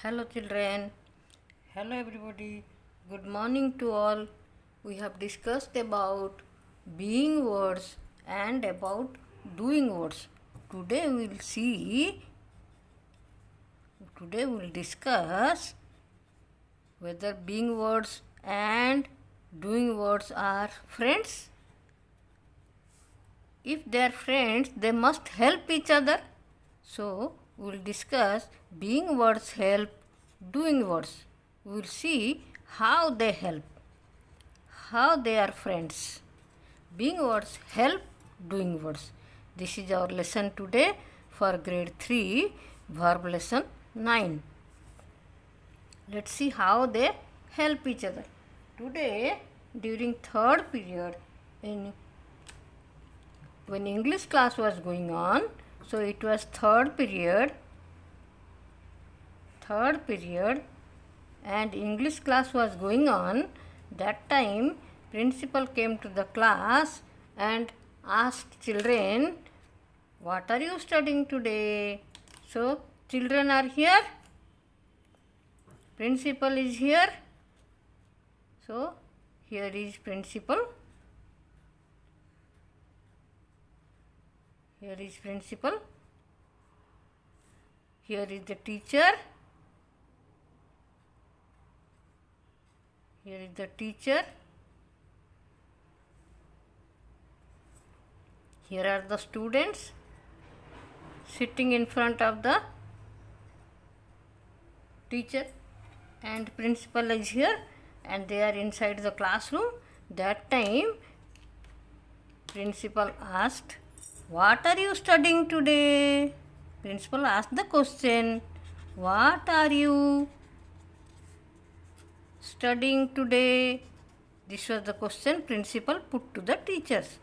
Hello children. Hello everybody. Good morning to all. We have discussed about being words and about doing words. Today we will discuss whether being words and doing words are friends. If they are friends, they must help each other. So, we will discuss being words help doing words. We will see how they help, how they are friends. Being words help doing words. This is our lesson today for grade 3, verb lesson 9. Let's see how they help each other. Today, during third period, when English class was going on, so it was third period and English class was going on. That time principal came to the class and asked children, what are you studying today? So children are here, principal is here. So here is principal. Here is principal. Here is the teacher. Here is the teacher. Here are the students sitting in front of the teacher, and principal is here and they are inside the classroom. That time principal asked, what are you studying today? Principal asked the question, what are you studying today? This was the question principal put to the teachers,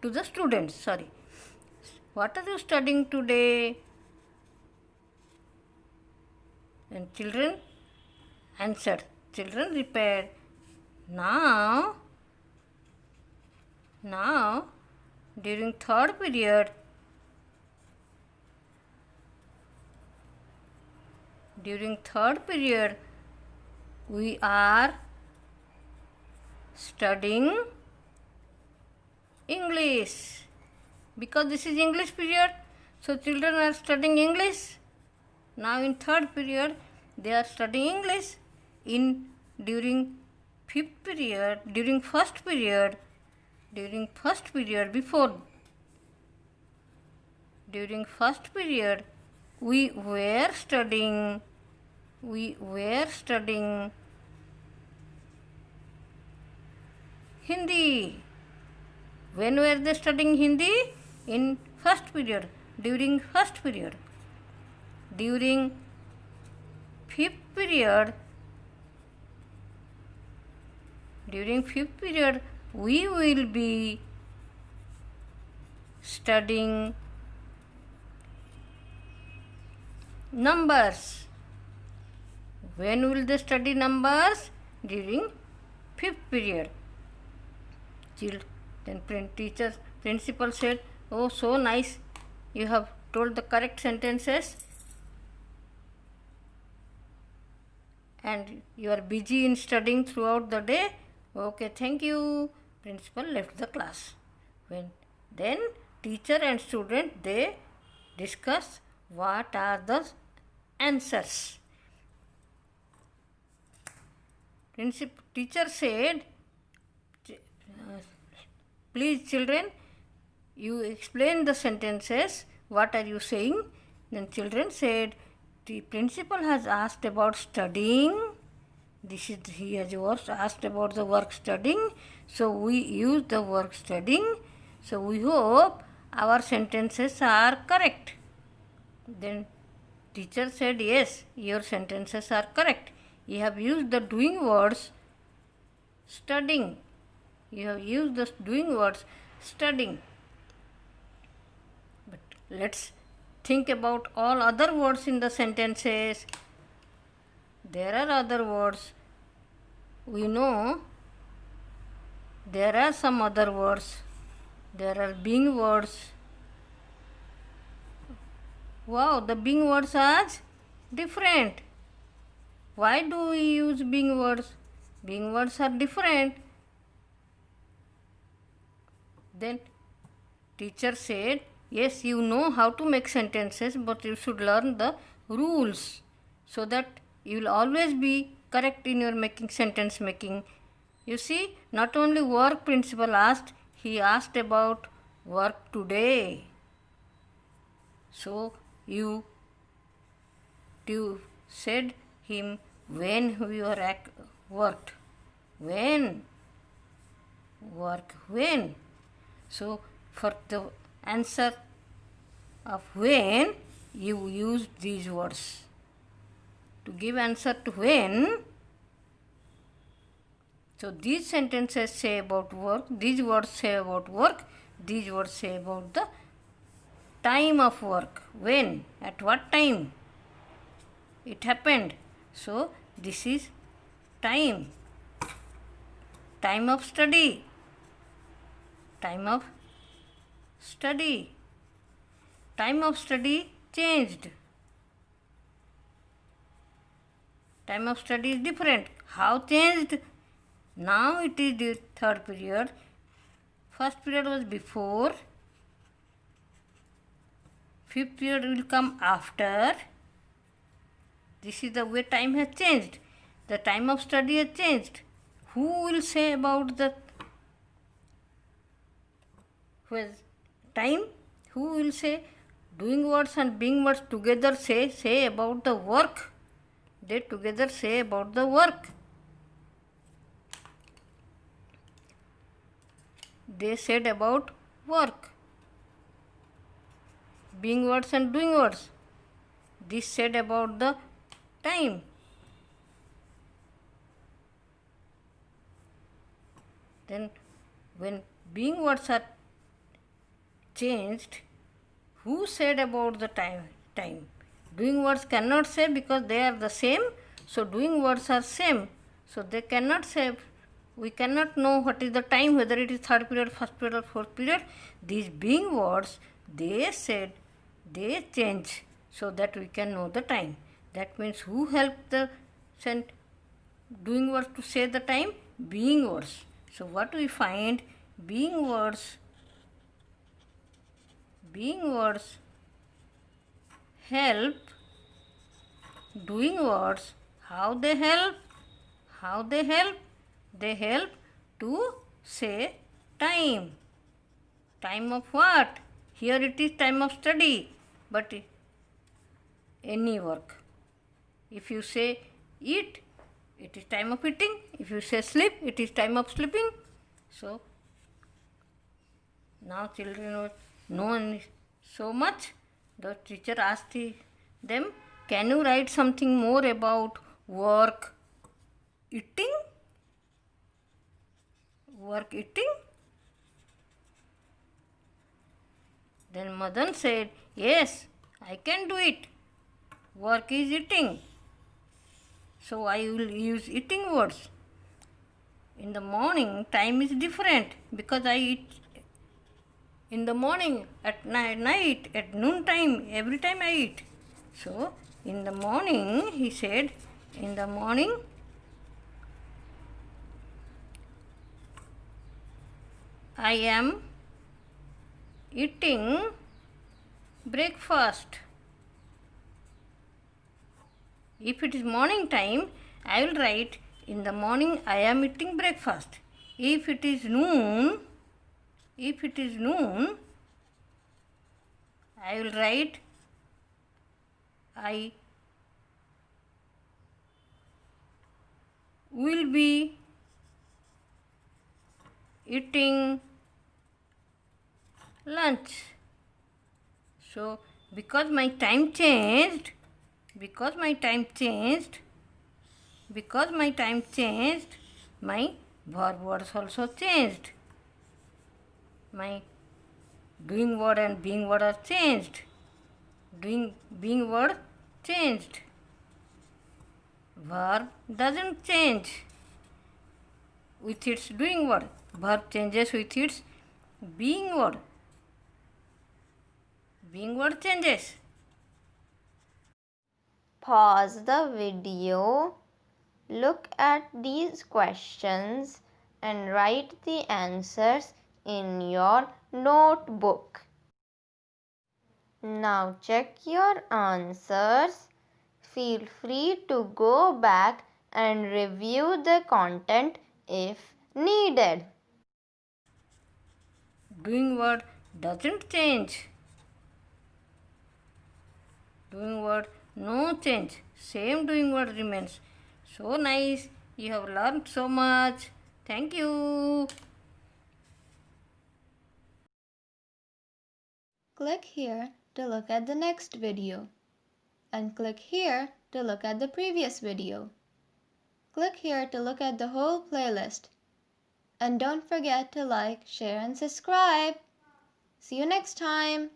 to the students, sorry. What are you studying today? And children answered. Children replied, now during third period, we are studying English. Because this is English period, so children are studying English. Now in third period, they are studying English. During first period, we were studying Hindi. When were they studying Hindi? In first period, during first period. During fifth period, we will be studying numbers. When will they study numbers? During fifth period. Then principal said, oh, so nice, you have told the correct sentences and you are busy in studying throughout the day. Okay, thank you. Principal left the class. Then teacher and student, they discuss what are the answers. Teacher said, please children, you explain the sentences. What are you saying? Then children said, the principal has asked about studying. He has asked about the work studying. So we use the work studying. So we hope our sentences are correct. Then teacher said, yes, your sentences are correct. You have used the doing words studying. But let's think about all other words in the sentences. There are other words. We know there are some other words. There are being words. Wow, the being words are different. Why do we use being words? Being words are different. Then teacher said, yes, you know how to make sentences, but you should learn the rules so that you will always be correct in your making sentence making. You see, not only work principal asked, he asked about work today. So you said him when you are worked. When? Work when? So for the answer of when, you use these words. To give answer to when, so these sentences say about work, these words say about work, these words say about the time of work. When? At what time it happened? So this is time. Time of study. Time of study. Time of study changed. Time of study is different. How changed? Now it is the third period. First period was before. Fifth period will come after. This is the way time has changed. The time of study has changed. Who will say about the time? Who will say? Doing words and being words together say about the work. They together say about the work. They said about work. Being words and doing words. This said about the time. Then when being words are changed, who said about the time? Doing words cannot say because they are the same. So doing words are same. So they cannot say. We cannot know what is the time, whether it is third period, first period or fourth period. These being words, they said, they change so that we can know the time. That means who helped the doing words to say the time? Being words. So what we find? Being words help doing words. How they help? They help to say time. Time of what? Here it is time of study, but any work. If you say eat, it is time of eating. If you say sleep, it is time of sleeping. So now children know so much. The teacher asked them, can you write something more about work eating? Work eating? Then Madan said, yes, I can do it. Work is eating. So I will use eating words. In the morning, time is different because I eat in the morning, at night, at noon time, every time I eat. So in the morning, he said, in the morning, I am eating breakfast. If it is morning time, I will write, in the morning I am eating breakfast. If it is noon, I will write, I will be eating lunch. So because my time changed, my verb words also changed. My doing word and being word are changed. Being word changed. Verb doesn't change with its doing word. Verb changes with its being word. Being word changes. Pause the video. Look at these questions and write the answers in your notebook. Now check your answers. Feel free to go back and review the content if needed. Doing word doesn't change. Doing word no change. Same doing word remains. So nice. You have learned so much. Thank you. Click here to look at the next video. And click here to look at the previous video. Click here to look at the whole playlist. And don't forget to like, share, and subscribe. See you next time.